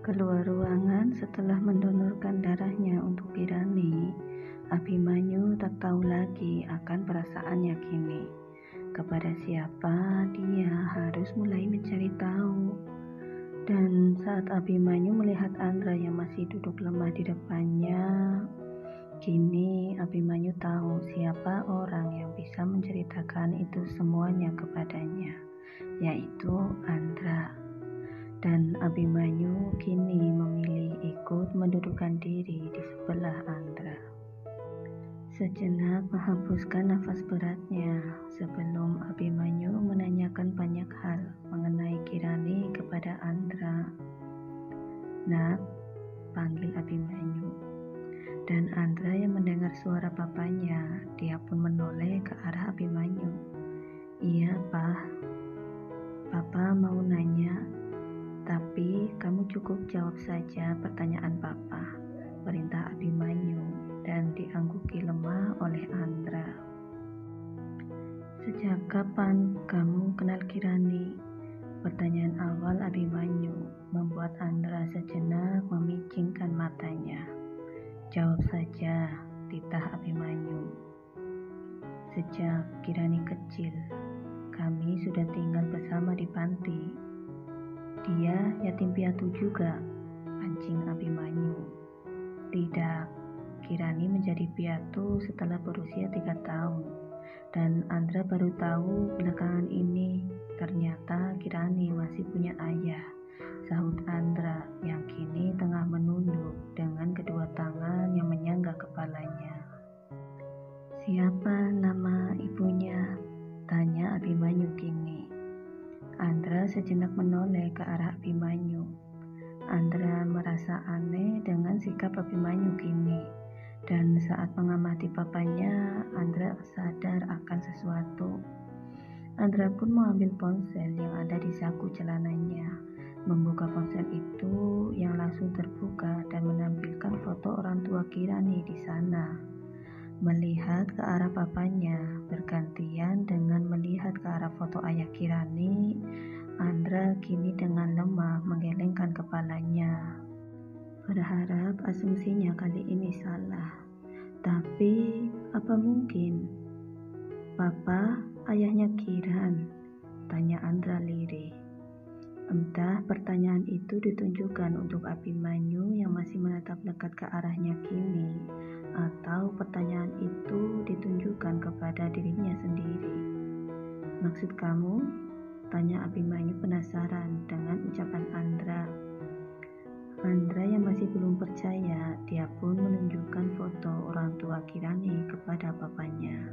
Keluar ruangan setelah mendonorkan darahnya untuk Kirani, Abimanyu tak tahu lagi akan perasaannya kini. Kepada siapa dia harus mulai mencari tahu. Dan saat Abimanyu melihat Andra yang masih duduk lemah di depannya, kini Abimanyu tahu siapa orang yang bisa menceritakan itu semuanya kepadanya, yaitu Andra. Dan Abimanyu kini memilih ikut mendudukkan diri di sebelah Andra. Sejenak menghembuskan nafas beratnya sebelum Abimanyu menanyakan banyak hal mengenai Kirani kepada Andra. "Nak," panggil Abimanyu. Dan Andra yang mendengar suara papanya, dia pun menoleh ke arah Abimanyu. "Iya, Pak. Papa mau nanya. Tapi kamu cukup jawab saja pertanyaan Papa," perintah Abimanyu, dan diangguki lemah oleh Andra. "Sejak kapan kamu kenal Kirani?" Pertanyaan awal Abimanyu membuat Andra sejenak memicingkan matanya. "Jawab saja," titah Abimanyu. "Sejak Kirani kecil, kami sudah tinggal bersama di panti. Dia yatim piatu juga," pancing Abimanyu. "Tidak, Kirani menjadi piatu setelah berusia 3 tahun. Dan Andra baru tahu belakangan ini ternyata Kirani masih punya ayah," sahut Andra yang kini tengah menunduk dengan kedua tangan yang menyangga kepalanya. "Siapa nama ibunya?" tanya Abimanyu kini. Andra sejenak menoleh ke arah Abimanyu. Andra merasa aneh dengan sikap Abimanyu kini. Dan saat mengamati papanya, Andra sadar akan sesuatu. Andra pun mengambil ponsel yang ada di saku celananya. Membuka ponsel itu yang langsung terbuka dan menampilkan foto orang tua Kirani di sana. Melihat ke arah papanya, bergantian dengan melihat ke arah foto ayah Kirani, Andra kini dengan lemah menggelengkan kepalanya. Berharap asumsinya kali ini salah. Tapi apa mungkin? "Papa, ayahnya Kiran?" tanya Andra lirih. Entah pertanyaan itu ditunjukkan untuk Abimanyu yang masih menatap dekat ke arahnya kini, atau pertanyaan itu ditunjukkan kepada dirinya sendiri. "Maksud kamu?" tanya Abimanyu penasaran dengan ucapan Andra. Andra yang masih belum percaya, dia pun menunjukkan foto orang tua Kirani kepada papanya.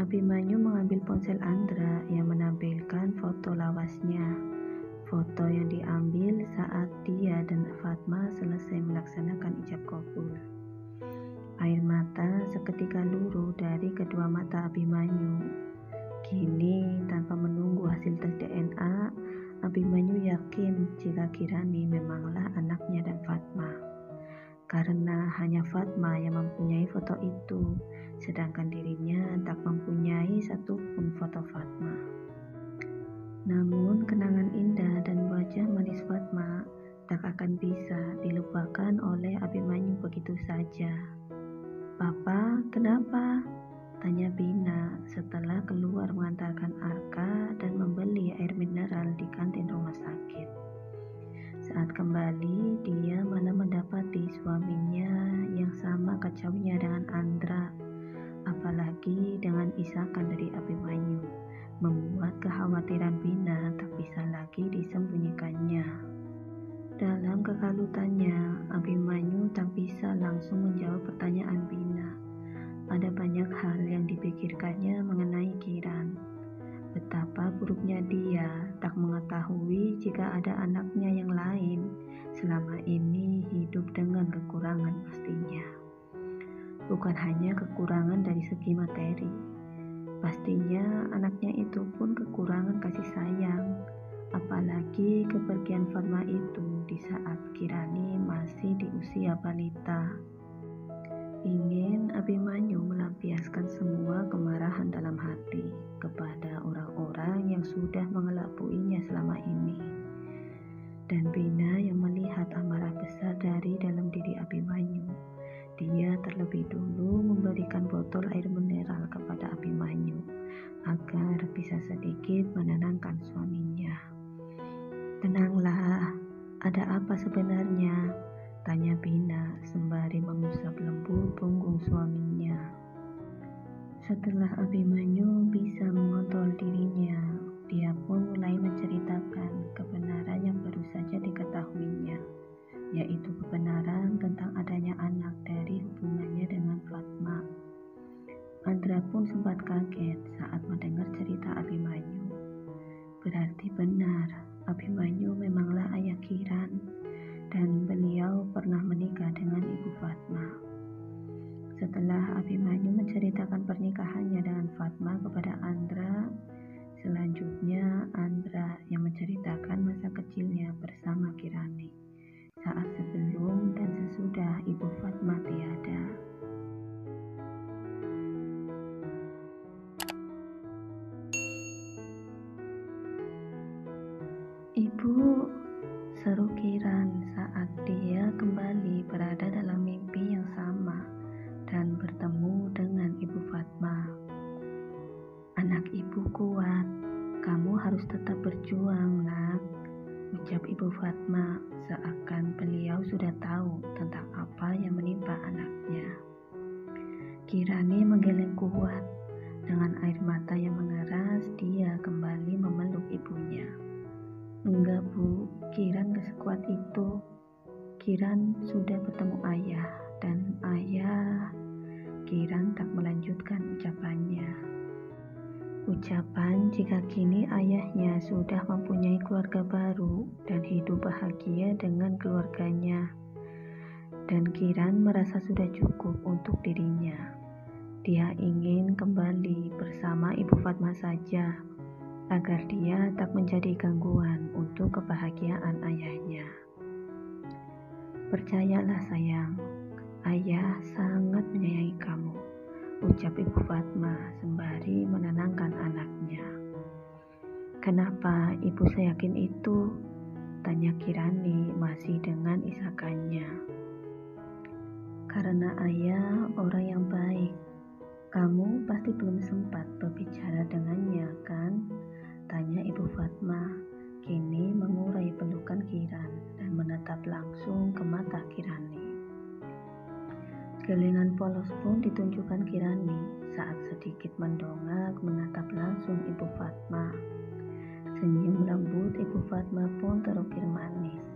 Abimanyu mengambil ponsel Andra yang menampilkan foto lawasnya. Foto yang diambil saat dia dan Fatma selesai melaksanakan ijab kabul. Air mata seketika luruh dari kedua mata Abimanyu. Kini tanpa menunggu hasil tes DNA, Abimanyu yakin jika Kirani memanglah anaknya dan Fatma. Karena hanya Fatma yang mempunyai foto itu, sedangkan dirinya tak mempunyai satupun foto Fatma. Namun kenangan indah dan wajah manis Fatma tak akan bisa dilupakan oleh Abimanyu begitu saja. "Papa, kenapa?" tanya Bina setelah keluar mengantarkan Arka dan membeli air mineral di kantin rumah sakit. Saat kembali, dia malah mendapati suaminya yang sama kacaunya dengan Andra, apalagi dengan isakan dari Abimanyu, membuat kekhawatiran Bina tak bisa lagi disembunyikannya. Dalam kekalutannya, Abimanyu tak bisa langsung menjawab pertanyaan Bina. Ada banyak hal yang dipikirkannya mengenai Kiran. Betapa buruknya dia tak mengetahui jika ada anaknya yang lain selama ini hidup dengan kekurangan pastinya. Bukan hanya kekurangan dari segi materi, pastinya anaknya itu pun kekurangan kasih sayang, apalagi kepergian Fatma itu di saat Kirani masih di usia balita. Ingin Abimanyu melampiaskan semua kemarahan dalam hati kepada orang-orang yang sudah mengelabuinya selama ini. Dan Bina yang melihat amarah besar dari dalam diri Abimanyu. Dia terlebih dulu memberikan botol air mineral kepada Abimanyu agar bisa sedikit menenangkan suaminya. "Tenanglah, ada apa sebenarnya?" tanya Bina sembari mengusap lembut punggung suaminya. Setelah Abimanyu bisa mengontrol dirinya, dia pun mulai menceritakan kebenaran yang baru saja diketahuinya, yaitu kebenaran tentang adanya anak dari hubungannya dengan Fatma. Andra pun sempat kaget saat mendengar cerita Abimanyu. Berarti benar, Abimanyu memanglah ayah Kiran, dan beliau pernah menikah dengan ibu Fatma. Setelah Abimanyu menceritakan pernikahannya dengan Fatma kepada Andra, selanjutnya Andra yang menceritakan masa kecilnya bersama Kirani saat sebelum dan sesudah ibu Fatma tiada. "Ibu," seru Kiran saat dia kembali berada dalam mimpi yang sama dan bertemu dengan ibu Fatma. "Anak ibu kuat, kamu harus tetap berjuang, nak," ucap ibu Fatma seakan beliau sudah tahu tentang apa yang menimpa anaknya. Kirani menggeleng kuat. Dengan air mata yang mengeras, dia kembali memeluk ibunya. "Enggak, Bu, Kiran gak sekuat itu. Kiran sudah bertemu ayah, dan ayah..." Kiran tak melanjutkan ucapannya. Ucapan jika kini ayahnya sudah mempunyai keluarga baru dan hidup bahagia dengan keluarganya. Dan Kiran merasa sudah cukup untuk dirinya. Dia ingin kembali bersama ibu Fatma saja, agar dia tak menjadi gangguan untuk kebahagiaan ayahnya. "Percayalah sayang, ayah sangat menyayangi kamu," ucap ibu Fatma sembari menenangkan anaknya. "Kenapa ibu seyakin itu?" tanya Kirani masih dengan isakannya. "Karena ayah orang yang baik. Kamu pasti belum sempat berbicara dengannya, kan?" tanya ibu Fatma, kini mengurai pelukan Kiran dan menatap langsung ke mata Kirani. Gelengan polos pun ditunjukkan Kirani saat sedikit mendongak menatap langsung ibu Fatma. Senyum lembut ibu Fatma pun terukir manis.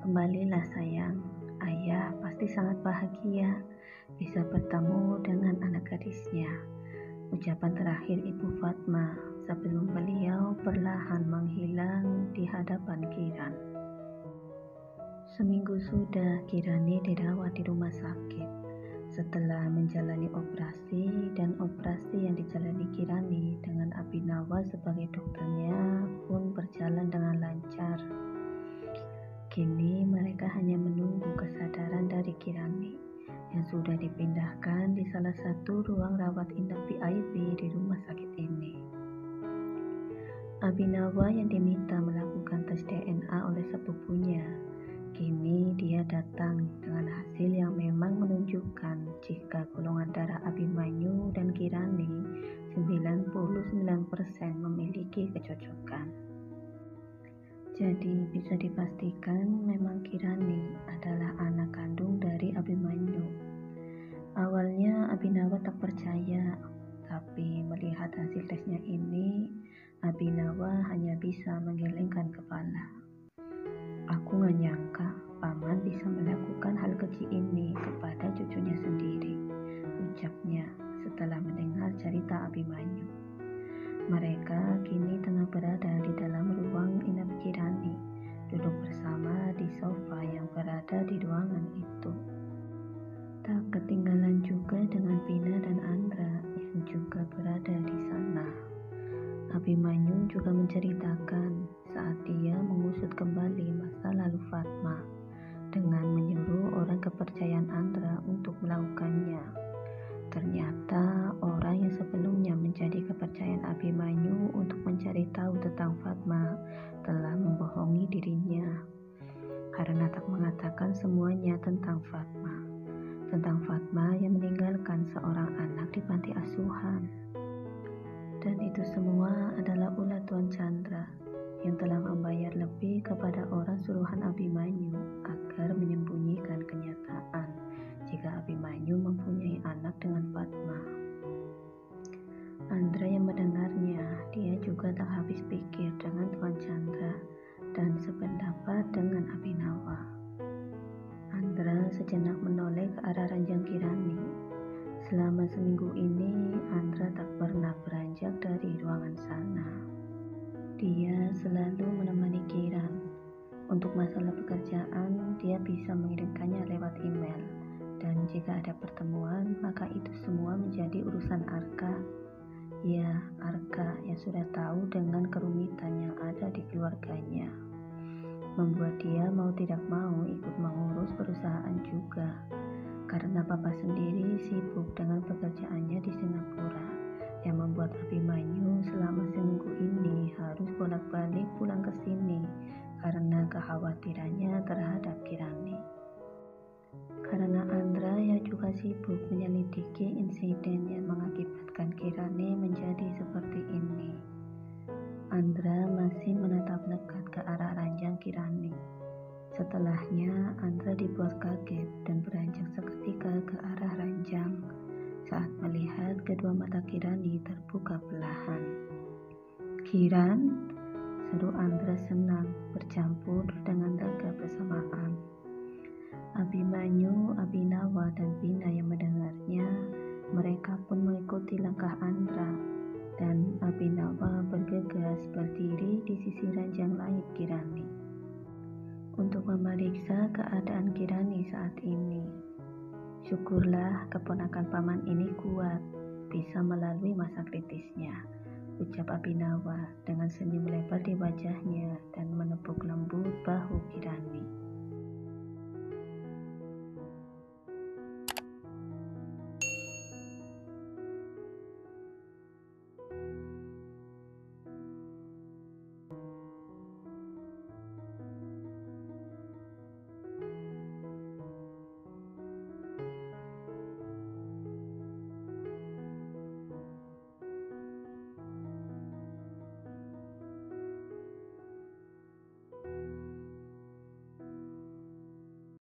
"Kembalilah sayang, ayah pasti sangat bahagia bisa bertemu dengan anak gadisnya," ucapan terakhir ibu Fatma sebelum beliau perlahan menghilang di hadapan Kiran. Seminggu sudah Kirani dirawat di rumah sakit. Setelah menjalani operasi, dan operasi yang dijalani Kirani dengan Abhinawa sebagai dokternya pun berjalan dengan lancar. Kini mereka hanya menunggu kesadaran dari Kirani yang sudah dipindahkan di salah satu ruang rawat inap VIP di rumah sakit ini. Abhinawa yang diminta melakukan tes DNA oleh sepupunya, kini dia datang dengan hasil yang memang menunjukkan jika golongan darah Abimanyu dan Kirani 99% memiliki kecocokan. Jadi bisa dipastikan memang Kirani adalah anak kandung dari Abimanyu. Awalnya Abhinawa tak percaya, tapi melihat hasil tesnya ini, Abhinawa hanya bisa menggelengkan kepala. "Aku gak nyangka paman bisa melakukan hal keji ini kepada cucunya sendiri," ucapnya setelah mendengar cerita Abimanyu. Mereka kini tengah berada di dalam ruang inap Kirani, duduk bersama di sofa yang berada di ruangan itu. Tak ketinggalan juga dengan Bina dan Andra yang juga berada di sana. Abimanyu juga menceritakan saat dia mengusut kembali masa lalu Fatma dengan menyuruh orang kepercayaan Andra untuk melakukannya. Ternyata orang yang sebelumnya menjadi kepercayaan Abimanyu untuk mencari tahu tentang Fatma telah membohongi dirinya karena tak mengatakan semuanya tentang Fatma yang meninggalkan seorang anak di panti asuhan. Dan itu semua adalah ulah Tuan Chandra yang telah membayar lebih kepada orang suruhan Abimanyu agar menyembunyikan kenyataan jika Abimanyu mempunyai anak dengan Fatma. Andra yang mendengarnya, dia juga tak habis pikir dengan Tuan Chandra dan sependapat dengan Abhinawa. Andra sejenak menoleh ke arah ranjang Kirani. Selama seminggu ini, Andra tak pernah beranjak dari ruangan sana. Dia selalu menemani Kiran. Untuk masalah pekerjaan, dia bisa mengirimkannya lewat email. Dan jika ada pertemuan, maka itu semua menjadi urusan Arka. Ya, Arka yang sudah tahu dengan kerumitan yang ada di keluarganya. Membuat dia mau tidak mau ikut mengurus perusahaan juga. Karena papa sendiri sibuk dengan pekerjaannya di Singapura, yang membuat Abhimanyu selama seminggu ini harus bolak-balik pulang ke sini karena kekhawatirannya terhadap Kirani. Karena Andra yang juga sibuk menyelidiki insiden yang mengakibatkan Kirani menjadi seperti ini, Andra masih menatap dekat ke arah ranjang Kirani. Setelahnya, Andra dibuat kaget dan beranjak seketika ke arah ranjang saat melihat kedua mata Kirani terbuka perlahan. "Kiran?" seru Andra senang bercampur dengan lega bersamaan. Abhimanyu, Abhinawa, dan Bina yang mendengarnya, mereka pun mengikuti langkah Andra, dan Abhinawa bergegas berdiri di sisi ranjang lain Kirani untuk memeriksa keadaan Kirani saat ini. "Syukurlah keponakan paman ini kuat, bisa melalui masa kritisnya," ucap Abhinawa dengan senyum lebar di wajahnya dan menepuk lembut bahu Kirani.